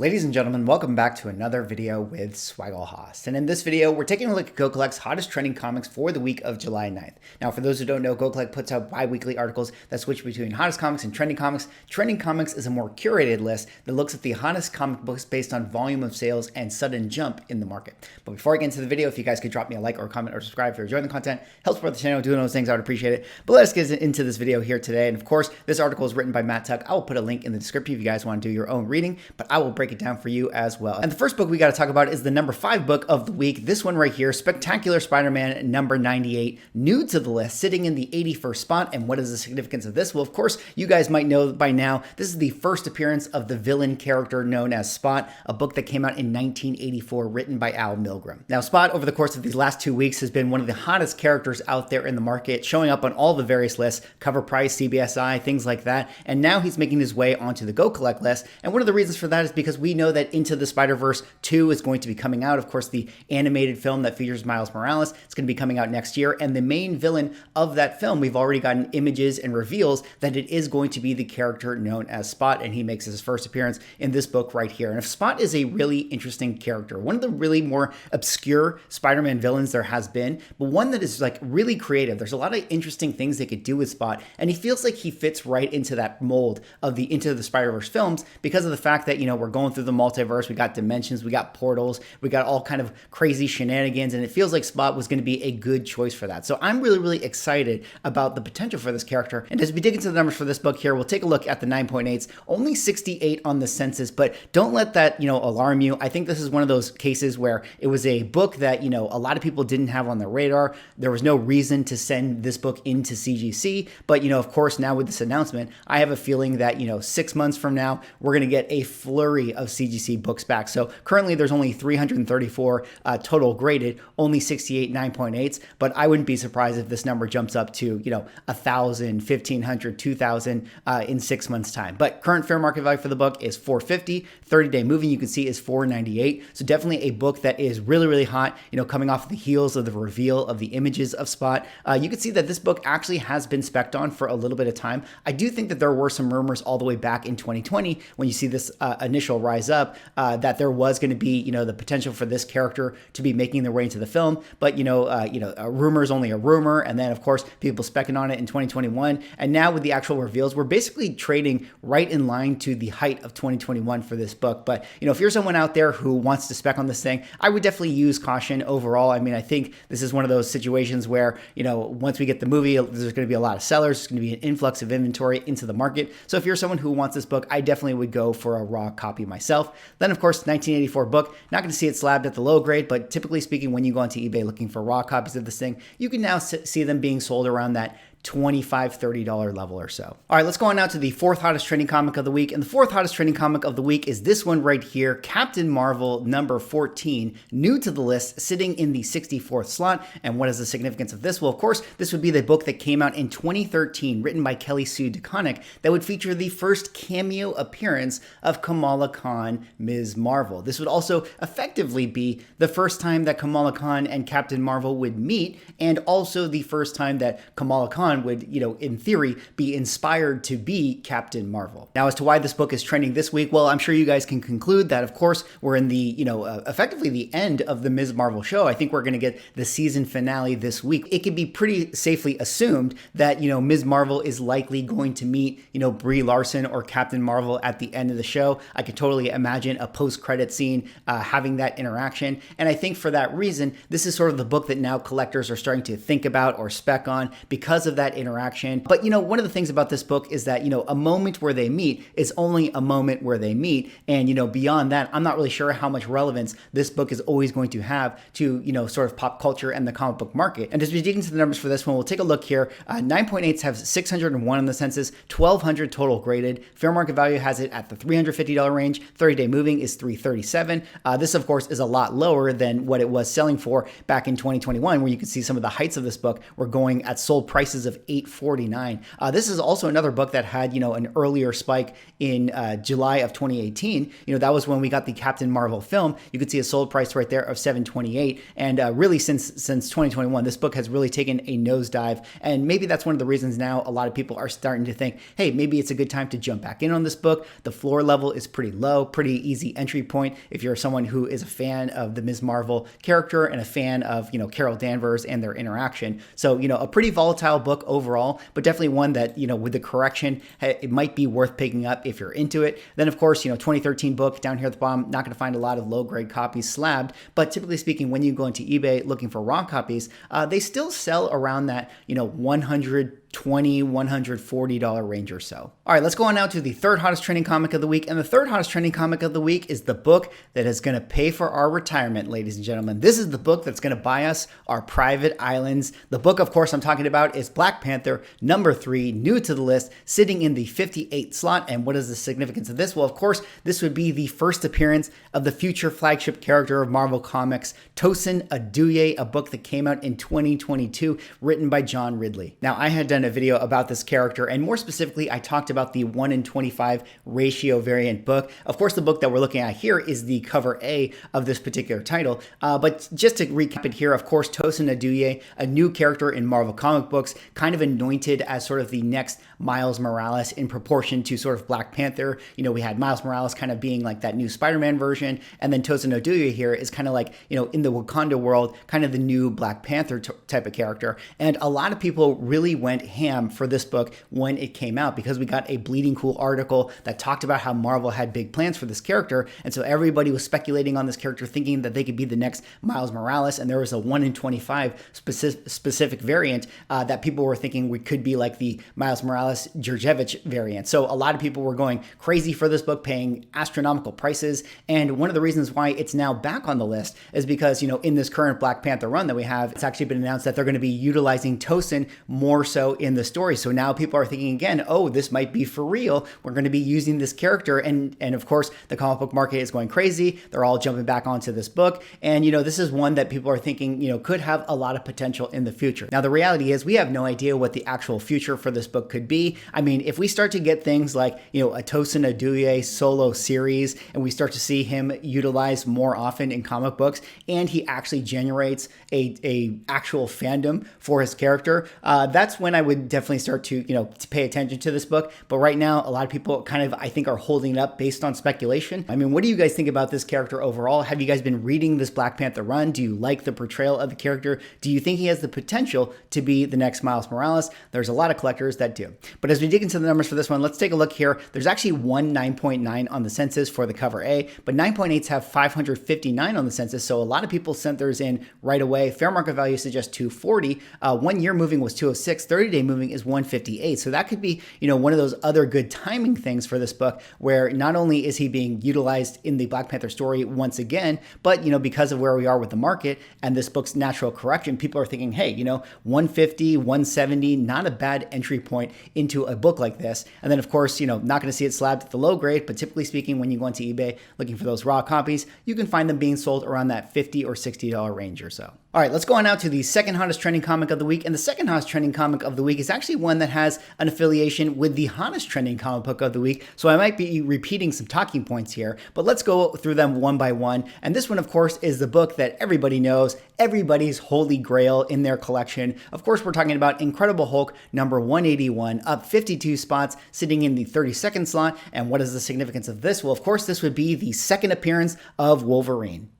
Ladies and gentlemen, welcome back to another video with Swaggle. And in this video, we're taking a look at Go Collect's hottest trending comics for the week of July 9th. Now, for those who don't know, Go Collect puts out bi-weekly articles that switch between hottest comics and trending comics. Trending comics is a more curated list that looks at the hottest comic books based on volume of sales and sudden jump in the market. But before I get into the video, if you guys could drop me a like or a comment or subscribe if you're enjoying the content, helps support the channel, doing those things, I would appreciate it. But let's get into this video here today. And of course, this article is written by Matt Tuck. I will put a link in the description if you guys want to do your own reading, but I will break it down for you as well. And the first book we got to talk about is the number 5 book of the week. This one right here, Spectacular Spider-Man number 98, new to the list, sitting in the 81st spot. And what is the significance of this? Well, of course, you guys might know by now, this is the first appearance of the villain character known as Spot, a book that came out in 1984, written by Al Milgrom. Now, Spot, over the course of these last 2 weeks, has been one of the hottest characters out there in the market, showing up on all the various lists, Cover Price, CBSI, things like that. And now he's making his way onto the Go Collect list. And one of the reasons for that is because we know that Into the Spider-Verse 2 is going to be coming out. Of course, the animated film that features Miles Morales, it's going to be coming out next year. And the main villain of that film, we've already gotten images and reveals that it is going to be the character known as Spot, and he makes his first appearance in this book right here. And if Spot is a really interesting character, one of the really more obscure Spider-Man villains there has been, but one that is like really creative. There's a lot of interesting things they could do with Spot, and he feels like he fits right into that mold of the Into the Spider-Verse films because of the fact that, you know, we're going through the multiverse, we got dimensions, we got portals, we got all kind of crazy shenanigans, and it feels like Spot was going to be a good choice for that. So I'm really excited about the potential for this character. And as we dig into the numbers for this book here, we'll take a look at the 9.8s, only 68 on the census, but don't let that, you know, alarm you. I think this is one of those cases where it was a book that, you know, a lot of people didn't have on their radar. There was no reason to send this book into CGC, but, you know, of course, now with this announcement, I have a feeling that, you know, 6 months from now, we're going to get a flurry of CGC books back. So currently there's only 334 total graded, only 68 9.8s, but I wouldn't be surprised if this number jumps up to, you know, 1,000, 1,500, 2,000 in 6 months time. But current fair market value for the book is $450. 30-day moving, you can see, is $498. So definitely a book that is really hot, you know, coming off the heels of the reveal of the images of Spot. You can see that this book actually has been spec'd on for a little bit of time. I do think that there were some rumors all the way back in 2020 when you see this initial rise up that there was going to be, you know, the potential for this character to be making their way into the film. But, a rumor is only a rumor. And then, of course, people specking on it in 2021. And now with the actual reveals, we're basically trading right in line to the height of 2021 for this book. But, you know, if you're someone out there who wants to spec on this thing, I would definitely use caution overall. I mean, I think this is one of those situations where, you know, once we get the movie, there's going to be a lot of sellers. There's going to be an influx of inventory into the market. So if you're someone who wants this book, I definitely would go for a raw copy myself. Then, of course, 1984 book, not going to see it slabbed at the low grade, but typically speaking, when you go onto eBay looking for raw copies of this thing, you can now see them being sold around that $25, $30 level or so. All right, let's go on now to the 4th hottest trending comic of the week. And the 4th hottest trending comic of the week is this one right here, Captain Marvel number 14, new to the list, sitting in the 64th slot. And what is the significance of this? Well, of course, this would be the book that came out in 2013, written by Kelly Sue DeConnick, that would feature the first cameo appearance of Kamala Khan, Ms. Marvel. This would also effectively be the first time that Kamala Khan and Captain Marvel would meet, and also the first time that Kamala Khan would, you know, in theory, be inspired to be Captain Marvel. Now, as to why this book is trending this week, well, I'm sure you guys can conclude that, of course, we're in the, you know, effectively the end of the Ms. Marvel show. I think we're going to get the season finale this week. It can be pretty safely assumed that, you know, Ms. Marvel is likely going to meet, you know, Brie Larson or Captain Marvel at the end of the show. I could totally imagine a post-credit scene having that interaction. And I think for that reason, this is sort of the book that now collectors are starting to think about or spec on because of that interaction. But, you know, one of the things about this book is that, you know, a moment where they meet is only a moment where they meet. And, you know, beyond that, I'm not really sure how much relevance this book is always going to have to, you know, sort of pop culture and the comic book market. And as we dig into the numbers for this one, we'll take a look here. 9.8s have 601 on the census, 1,200 total graded. Fair market value has it at the $350 range. 30-day moving is $337. This, of course, is a lot lower than what it was selling for back in 2021, where you can see some of the heights of this book were going at sold prices of $8.49. This is also another book that had, an earlier spike in July of 2018. That was when we got the Captain Marvel film. You could see a sold price right there of $7.28. And really since 2021, this book has really taken a nosedive. And maybe that's one of the reasons now a lot of people are starting to think, hey, maybe it's a good time to jump back in on this book. The floor level is pretty low, pretty easy entry point if you're someone who is a fan of the Ms. Marvel character and a fan of, Carol Danvers and their interaction. So, a pretty volatile book overall, but definitely one that, with the correction, it might be worth picking up if you're into it. Then, of course, 2013 book down here at the bottom, not going to find a lot of low-grade copies slabbed, but typically speaking, when you go into eBay looking for raw copies, they still sell around that, $120, $140 range or so. All right, let's go on now to the third hottest trending comic of the week. And the third hottest trending comic of the week is the book that is going to pay for our retirement, ladies and gentlemen. This is the book that's going to buy us our private islands. The book, of course, I'm talking about is Black Panther, number 3, new to the list, sitting in the 58 slot. And what is the significance of this? Well, of course, this would be the first appearance of the future flagship character of Marvel Comics, Tosin Aduye, a book that came out in 2022, written by John Ridley. Now, I had done a video about this character, and more specifically, I talked about the 1:25 ratio variant book. Of course, the book that we're looking at here is the cover A of this particular title. But just to recap it here, of course, Tosin Aduye, a new character in Marvel comic books, kind of anointed as sort of the next Miles Morales in proportion to sort of Black Panther. We had Miles Morales kind of being like that new Spider-Man version, and then Tosin Aduye here is kind of like, in the Wakanda world, kind of the new Black Panther type of character. And a lot of people really went ham for this book when it came out because we got a bleeding cool article that talked about how Marvel had big plans for this character. And so everybody was speculating on this character, thinking that they could be the next Miles Morales. And there was a 1:25 specific variant that people were thinking we could be like the Miles Morales Jurjevich variant. So a lot of people were going crazy for this book, paying astronomical prices. And one of the reasons why it's now back on the list is because, in this current Black Panther run that we have, it's actually been announced that they're going to be utilizing Tosin more so in the story. So now people are thinking again, oh, this might be for real. We're going to be using this character. And of course, the comic book market is going crazy. They're all jumping back onto this book. And, this is one that people are thinking, could have a lot of potential in the future. Now, the reality is we have no idea what the actual future for this book could be. I mean, if we start to get things like, a Tosin Aduye solo series, and we start to see him utilized more often in comic books, and he actually generates a actual fandom for his character, that's when I would definitely start to, to pay attention to this book. But right now, a lot of people kind of, I think, are holding it up based on speculation. I mean, what do you guys think about this character overall? Have you guys been reading this Black Panther run? Do you like the portrayal of the character? Do you think he has the potential to be the next Miles Morales? There's a lot of collectors that do. But as we dig into the numbers for this one, let's take a look here. There's actually one 9.9 on the census for the cover A, but 9.8s have 559 on the census. So a lot of people sent theirs in right away. Fair market value suggests 240. 1 year moving was 206. 30-day moving is 158. So that could be, one of those other good timing things for this book, where not only is he being utilized in the Black Panther story once again, but, because of where we are with the market and this book's natural correction, people are thinking, hey, 150, 170, not a bad entry point into a book like this. And then, of course, not going to see it slabbed at the low grade, but typically speaking, when you go into eBay looking for those raw copies, you can find them being sold around that $50 or $60 range or so. All right, let's go on now to the second hottest trending comic of the week. And the second hottest trending comic of the week is actually one that has an affiliation with the hottest trending comic book of the week. So I might be repeating some talking points here, but let's go through them one by one. And this one, of course, is the book that everybody knows, everybody's holy grail in their collection. Of course, we're talking about Incredible Hulk number 181, up 52 spots, sitting in the 32nd slot. And what is the significance of this? Well, of course, this would be the second appearance of Wolverine.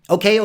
Okay,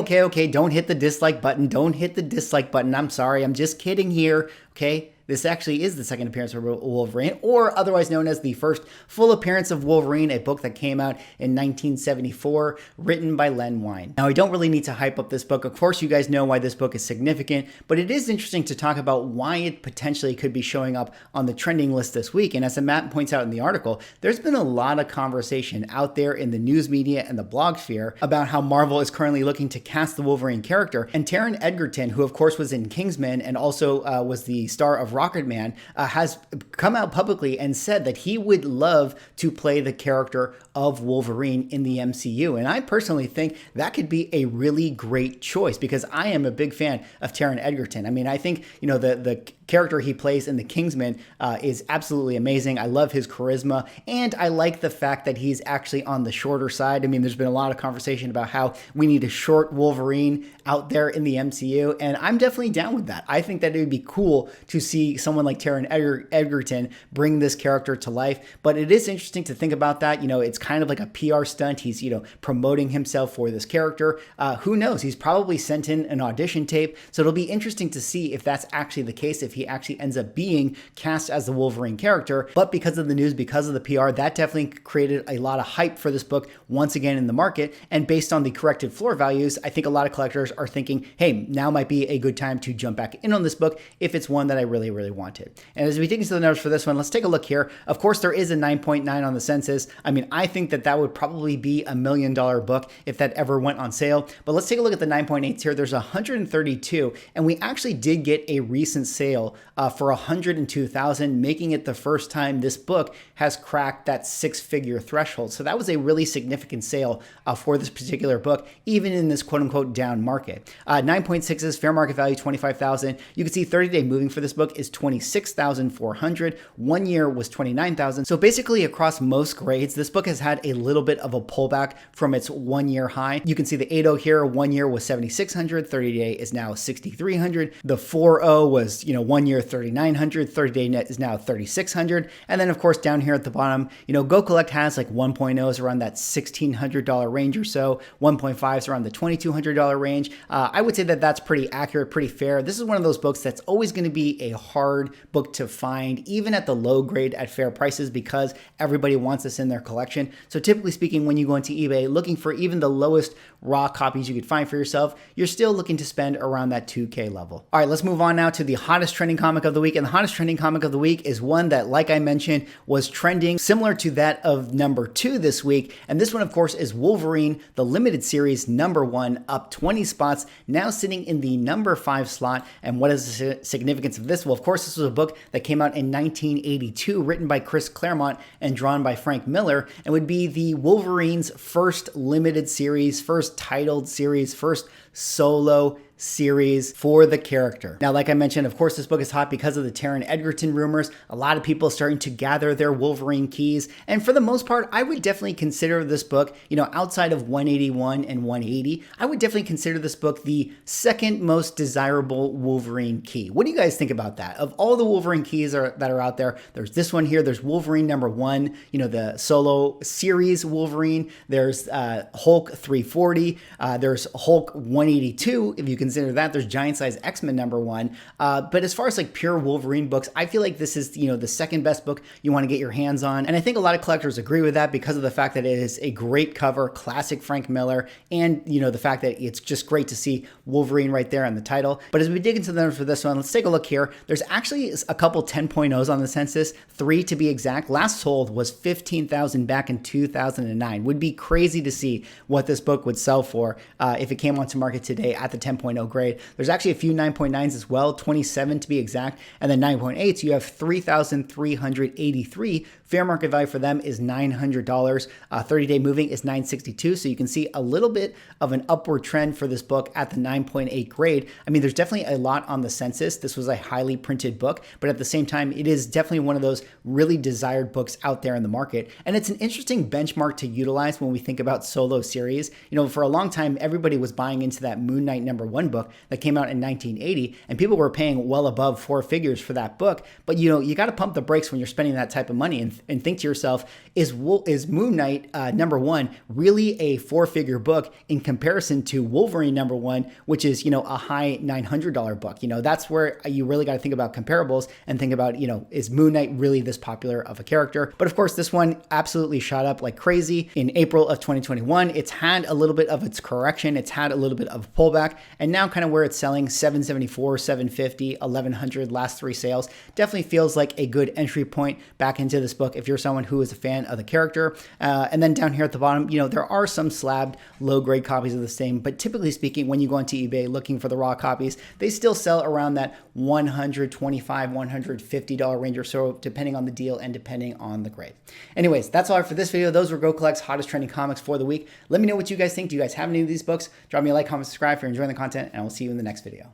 don't hit the dislike button. Don't hit the dislike button. I'm sorry, I'm just kidding here, okay? This actually is the second appearance of Wolverine, or otherwise known as the first full appearance of Wolverine, a book that came out in 1974, written by Len Wein. Now, I don't really need to hype up this book. Of course, you guys know why this book is significant, but it is interesting to talk about why it potentially could be showing up on the trending list this week. And as Matt points out in the article, there's been a lot of conversation out there in the news media and the blog sphere about how Marvel is currently looking to cast the Wolverine character. And Taron Egerton, who of course was in Kingsman and also was the star of Rocketman, has come out publicly and said that he would love to play the character of Wolverine in the MCU. And I personally think that could be a really great choice because I am a big fan of Taron Egerton. I mean, I think, the character he plays in The Kingsman is absolutely amazing. I love his charisma, and I like the fact that he's actually on the shorter side. I mean, there's been a lot of conversation about how we need a short Wolverine out there in the MCU, and I'm definitely down with that. I think that it would be cool to see someone like Taron Egerton bring this character to life, but it is interesting to think about that. It's kind of like a PR stunt. He's, promoting himself for this character. Who knows? He's probably sent in an audition tape, so it'll be interesting to see if that's actually the case, if he actually ends up being cast as the Wolverine character. But because of the news, because of the PR, that definitely created a lot of hype for this book once again in the market. And based on the corrected floor values, I think a lot of collectors are thinking, hey, now might be a good time to jump back in on this book if it's one that I really, really wanted. And as we dig into the numbers for this one, let's take a look here. Of course, there is a 9.9 on the census. I mean, I think that that would probably be $1 million book if that ever went on sale. But let's take a look at the 9.8s here. There's 132, and we actually did get a recent sale for 102,000, making it the first time this book has cracked that six-figure threshold. So that was a really significant sale for this particular book, even in this quote-unquote down market. 9.6s, fair market value 25,000. You can see 30-day moving for this book is 26,400. 1 year was 29,000. So basically across most grades, this book has had a little bit of a pullback from its 1 year high. You can see the 8.0 here, 1 year was 7,600, 30-day is now 6,300. The 4.0 was, 1 year 3,900, 30-day net is now 3,600. And then of course down here at the bottom, Go Collect has like 1.0s around that $1,600 range or so, 1.5s around the $2,200 range. I would say that that's pretty accurate, pretty fair. This is one of those books that's always going to be a hard book to find, even at the low grade at fair prices, because everybody wants this in their collection. So typically speaking, when you go into eBay looking for even the lowest raw copies you could find for yourself, you're still looking to spend around that 2K level. All right, let's move on now to the hottest trending comic of the week. And the hottest trending comic of the week is one that, like I mentioned, was trending similar to that of number 2 this week. And this one, of course, is Wolverine, the limited series #1, up 20 spots, now sitting in the number 5 slot. And what is the significance of this? Well, of course, this was a book that came out in 1982, written by Chris Claremont and drawn by Frank Miller, and would be the Wolverine's first limited series, first titled series, first solo series for the character. Now, like I mentioned, of course, this book is hot because of the Taron Egerton rumors. A lot of people starting to gather their Wolverine keys. And for the most part, I would definitely consider this book, outside of 181 and 180, I would definitely consider this book the second most desirable Wolverine key. What do you guys think about that? Of all the Wolverine keys that are out there, there's this one here. There's Wolverine #1, the solo series Wolverine. There's Hulk 340. There's Hulk 182, if you consider that. There's Giant Size X-Men #1. But as far as like pure Wolverine books, I feel like this is, the second best book you want to get your hands on. And I think a lot of collectors agree with that because of the fact that it is a great cover, classic Frank Miller, and, the fact that it's just great to see Wolverine right there on the title. But as we dig into the numbers for this one, let's take a look here. There's actually a couple 10.0s on the census, 3 to be exact. Last sold was 15,000 back in 2009. Would be crazy to see what this book would sell for if it came onto market today at the 10.0 grade. There's actually a few 9.9s as well, 27 to be exact. And then 9.8s, you have 3,383. Fair market value for them is $900. 30-day moving is 962. So you can see a little bit of an upward trend for this book at the 9.8 grade. I mean, there's definitely a lot on the census. This was a highly printed book, but at the same time, it is definitely one of those really desired books out there in the market. And it's an interesting benchmark to utilize when we think about solo series. For a long time, everybody was buying into that Moon Knight #1 book that came out in 1980, and people were paying well above 4 figures for that book. But you got to pump the brakes when you're spending that type of money and think to yourself, is Moon Knight #1 really a 4-figure book in comparison to Wolverine #1, which is, a high $900 book? That's where you really got to think about comparables and think about, is Moon Knight really this popular of a character? But of course, this one absolutely shot up like crazy in April of 2021. It's had a little bit of its correction. It's had a little bit of pullback, and now kind of where it's selling, $774, $750, $1,100 last 3 sales, definitely feels like a good entry point back into this book if you're someone who is a fan of the character. And then down here at the bottom, there are some slabbed low-grade copies of the same, but typically speaking, when you go onto eBay looking for the raw copies, they still sell around that $125, $150 range or so, depending on the deal and depending on the grade. Anyways, that's all for this video. Those were Go Collect's hottest trending comics for the week. Let me know what you guys think. Do you guys have any of these books? Drop me a like, comment, subscribe if you're enjoying the content, and I will see you in the next video.